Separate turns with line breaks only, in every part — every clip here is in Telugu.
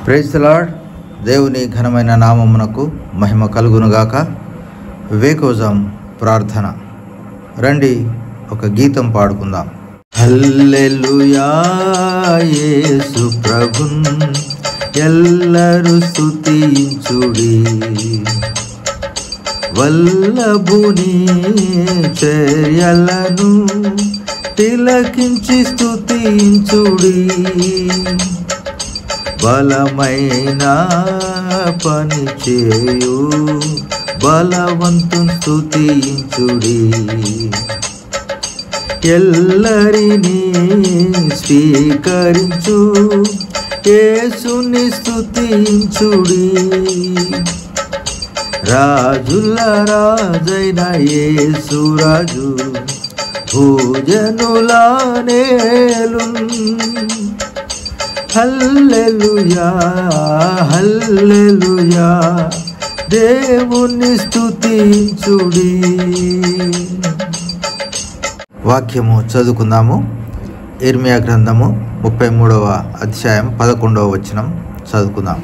Praise the lord. దేవుని ఘనమైన నామమునకు మహిమ కలుగునుగాక. వివేకోజం ప్రార్థన. రండి ఒక గీతం పాడుకుందాం. హల్లెలూయా యేసు ప్రభున్ ఎల్లరూ స్తుతించుడి, వల్లభుని చర్యలను తిలకించి స్తుతించుడి, బలమైన పని చేయు బలవంతుని స్తుతించుడి, ఎల్లరినీ స్వీకరించు యేసుని స్తుతించుడి, రాజుల రాజైన యేసు రాజు భూజనుల నేలున్. హల్లెలూయా హల్లెలూయా దేవుని స్తుతించుడి. వాక్యము చదువుకుందాము. ఇర్మియా గ్రంథము 33వ అధ్యాయం 11వ వచనం చదువుకుందాం.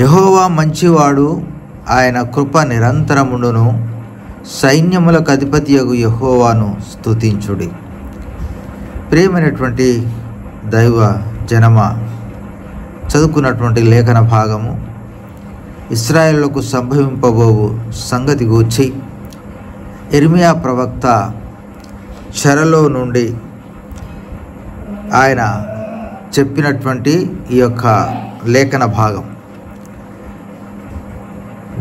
యెహోవా మంచివాడు, ఆయన కృప నిరంతరముండును, సైన్యములకు అధిపతియగు యెహోవాను స్తుతించుడి. ప్రియమైనటువంటి దైవ జనమ, చదువుకున్నటువంటి లేఖన భాగము ఇశ్రాయేలులకు సంభవింపబోవు సంగతి గూర్చి ఇర్మియా ప్రవక్త చెరలో నుండి ఆయన చెప్పినటువంటి ఈ యొక్క లేఖన భాగం.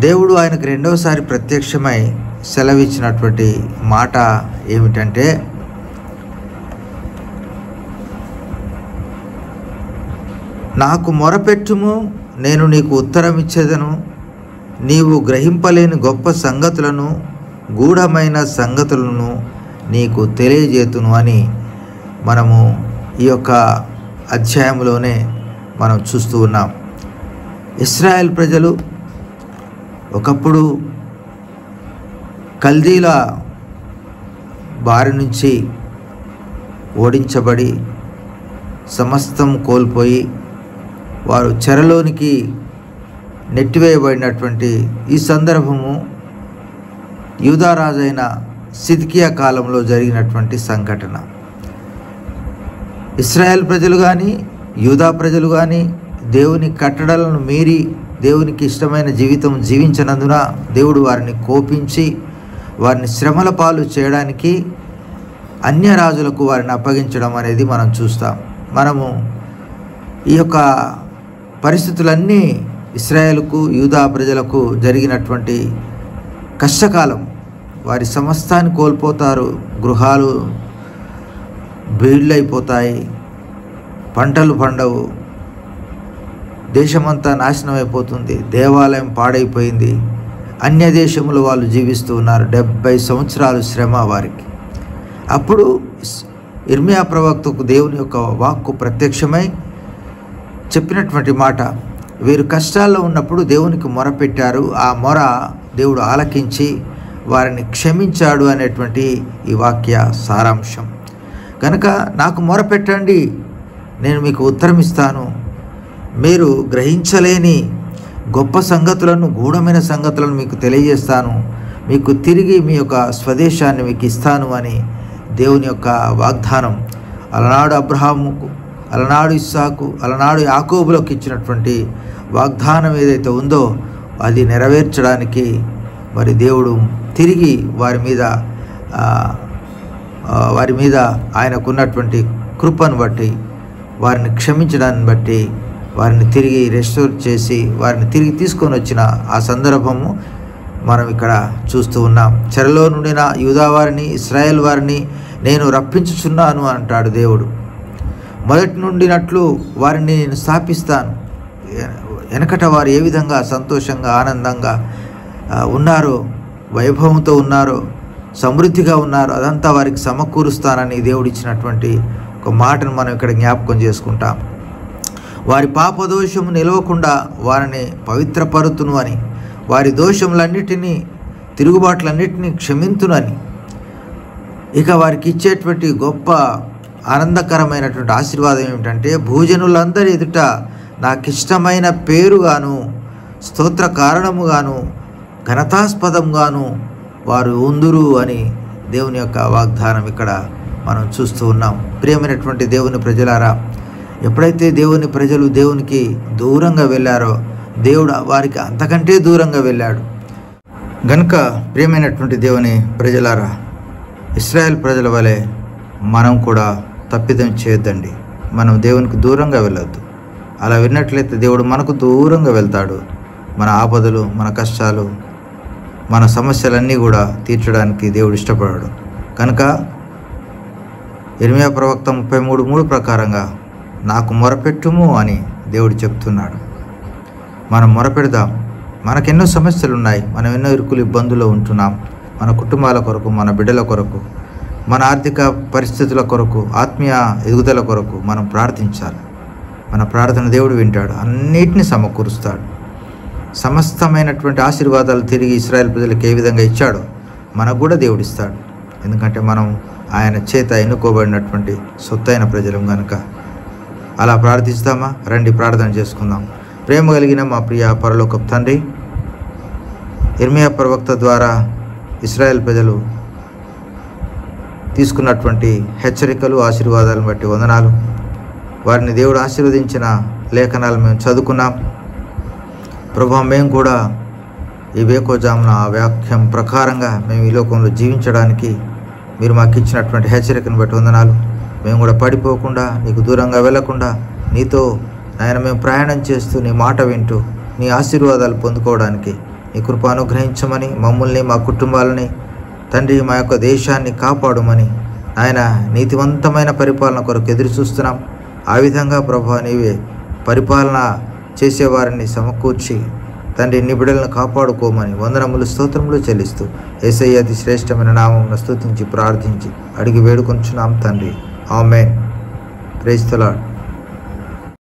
దేవుడు ఆయనకు రెండవసారి ప్రత్యక్షమై సెలవిచ్చినటువంటి మాట ఏమిటంటే, నాకు మొరపెట్టుము, నేను నీకు ఉత్తరం ఇచ్చేదను, నీవు గ్రహింపలేని గొప్ప సంగతులను గూఢమైన సంగతులను నీకు తెలియజేతును అని మనము ఈ యొక్క అధ్యాయంలోనే మనం చూస్తూ ఉన్నాం. ఇశ్రాయేల్ ప్రజలు ఒకప్పుడు కల్దీల బారి నుంచి ఓడించబడి సమస్తం కోల్పోయి వారు చెరలోనికి నెట్టివేయబడినటువంటి ఈ సందర్భము యూదారాజైన సిద్కియా కాలంలో జరిగినటువంటి సంఘటన. ఇశ్రాయేల్ ప్రజలు కానీ యూదా ప్రజలు కానీ దేవుని కట్టడలను మీరి దేవునికి ఇష్టమైన జీవితం జీవించినందున దేవుడు వారిని కోపించి వారిని శ్రమల పాలు చేయడానికి అన్య రాజులకు వారిని అప్పగించడం అనేది మనం చూస్తాం. మనము ఈ యొక్క పరిస్థితులన్నీ ఇశ్రాయేలుకు యూదా ప్రజలకు జరిగినటువంటి కష్టకాలం. వారి సమస్తాన్ని కోల్పోతారు, గృహాలు బీళ్ళైపోతాయి, పంటలు పండవు, దేశమంతా నాశనం అయిపోతుంది, దేవాలయం పాడైపోయింది, అన్య దేశములు వాళ్ళు జీవిస్తూ ఉన్నారు. 70 సంవత్సరాలు శ్రమ వారికి. అప్పుడు ఇర్మియా ప్రవక్తకు దేవుని యొక్క వాక్కు ప్రత్యక్షమై చెప్పినటువంటి మాట, వీరు కష్టాల్లో ఉన్నప్పుడు దేవునికి మొరపెట్టారు, ఆ మొర దేవుడు ఆలకించి వారిని క్షమించాడు అనేటువంటి ఈ వాక్య సారాంశం. కనుక నాకు మొరపెట్టండి, నేను మీకు ఉత్తరం ఇస్తాను, మీరు గ్రహించలేని గొప్ప సంగతులను గూఢమైన సంగతులను మీకు తెలియజేస్తాను, మీకు తిరిగి మీ యొక్క స్వదేశాన్ని మీకు ఇస్తాను అని దేవుని యొక్క వాగ్దానం అలనాడు అబ్రహాముకు, అలనాడు ఇస్సాకు, అలనాడు యాకోబులకు ఇచ్చినటువంటి వాగ్దానం ఏదైతే ఉందో అది నెరవేర్చడానికి మరి దేవుడు తిరిగి వారి మీద ఆయనకున్నటువంటి కృపను బట్టి, వారిని క్షమించడాన్ని బట్టి వారిని తిరిగి రెస్టోర్ చేసి వారిని తిరిగి తీసుకొని వచ్చిన ఆ సందర్భము మనం ఇక్కడ చూస్తూ ఉన్నాం. చెరలో నుండిన యూదా వారిని, ఇశ్రాయేల్ వారిని నేను రప్పించుచున్నాను అంటాడు దేవుడు. మొదటి నుండినట్లు వారిని నేను స్థాపిస్తాను. వెనకట వారు ఏ విధంగా సంతోషంగా ఆనందంగా ఉన్నారో, వైభవంతో ఉన్నారో, సమృద్ధిగా ఉన్నారో అదంతా వారికి సమకూరుస్తానని దేవుడిచ్చినటువంటి ఒక మాటను మనం ఇక్కడ జ్ఞాపకం చేసుకుంటాం. వారి పాపదోషము నిలవకుండా వారిని పవిత్రపరుతును అని, వారి దోషములన్నిటినీ తిరుగుబాట్లన్నిటినీ క్షమింతునని, ఇక వారికి ఇచ్చేటువంటి గొప్ప ఆనందకరమైనటువంటి ఆశీర్వాదం ఏమిటంటే, భూజనులందరి ఎదుట నాకిష్టమైన పేరుగాను, స్తోత్ర కారణముగాను, ఘనతాస్పదంగాను వారు ఉందురు అని దేవుని యొక్క వాగ్దానం ఇక్కడ మనం చూస్తూ ఉన్నాం. ప్రియమైనటువంటి దేవుని ప్రజలారా, ఎప్పుడైతే దేవుని ప్రజలు దేవునికి దూరంగా వెళ్ళారో దేవుడు వారికి అంతకంటే దూరంగా వెళ్ళాడు. గనుక ప్రియమైనటువంటి దేవుని ప్రజలారా, ఇశ్రాయేల్ ప్రజల వలె మనం కూడా తప్పిదం చేయొద్దండి. మనం దేవునికి దూరంగా వెళ్ళొద్దు. అలా విన్నట్లయితే దేవుడు మనకు దూరంగా వెళ్తాడు. మన ఆపదలు, మన కష్టాలు, మన సమస్యలన్నీ కూడా తీర్చడానికి దేవుడు ఇష్టపడాడు. కనుక ఇర్మీయా ప్రవక్త 33:3 ప్రకారంగా నాకు మొరపెట్టుము అని దేవుడు చెప్తున్నాడు. మనం మొరపెడదాం. మనకెన్నో సమస్యలు ఉన్నాయి. మనం ఎన్నో ఇరుకులు ఇబ్బందుల్లో ఉంటున్నాం. మన కుటుంబాల కొరకు, మన బిడ్డల కొరకు, మన ఆర్థిక పరిస్థితుల కొరకు, ఆత్మీయ ఎదుగుదల కొరకు మనం ప్రార్థించాలి. మన ప్రార్థన దేవుడు వింటాడు, అన్నిటిని సమకూరుస్తాడు. సమస్తమైనటువంటి ఆశీర్వాదాలు తిరిగి ఇశ్రాయేల్ ప్రజలకు ఏ విధంగా ఇచ్చాడో మనకు కూడా దేవుడు ఇస్తాడు. ఎందుకంటే మనం ఆయన చేత ఎన్నుకోబడినటువంటి సొత్తైన ప్రజలం కనుక. అలా ప్రార్థిస్తామా? రండి ప్రార్థన చేసుకుందాం. ప్రేమ కలిగిన మా ప్రియ పరలోకపు తండ్రి, ఇర్మీయా ప్రవక్త ద్వారా ఇశ్రాయేల్ ప్రజలు తీసుకున్నటువంటి హెచ్చరికలు, ఆశీర్వాదాలను బట్టి వందనాలు. వారిని దేవుడు ఆశీర్వదించిన లేఖనాలు మేము చదువుకున్నాం. ప్రభువా, మేము కూడా ఈ వేకోజామున ఆ వాక్యం ప్రకారంగా మేము ఈ లోకంలో జీవించడానికి మీరు మాకు ఇచ్చినటువంటి హెచ్చరికను బట్టి వందనాలు. మేము కూడా పడిపోకుండా, నీకు దూరంగా వెళ్లకుండా, నీతో ఆయన మేము ప్రయాణం చేస్తూ నీ మాట వింటూ నీ ఆశీర్వాదాలు పొందుకోవడానికి నీ కృప అనుగ్రహించమని, మమ్మల్ని, మా కుటుంబాలని, తండ్రి, మా యొక్క దేశాన్ని కాపాడుమని ఆయన నీతివంతమైన పరిపాలన కొరకు ఎదురు చూస్తున్నాం. ఆ విధంగా ప్రభువా, నీవే పరిపాలన చేసేవారిని సమకూర్చి తండ్రి నీ బిడ్డలను కాపాడుకోమని వందనములు, స్తోత్రములు చెల్లిస్తూ యేసయ్య అతి శ్రేష్టమైన నామమున స్తుతించి ప్రార్థించి అడిగి వేడుకొంచున్నాం తండ్రి. ఆమేన్. Praise the lord.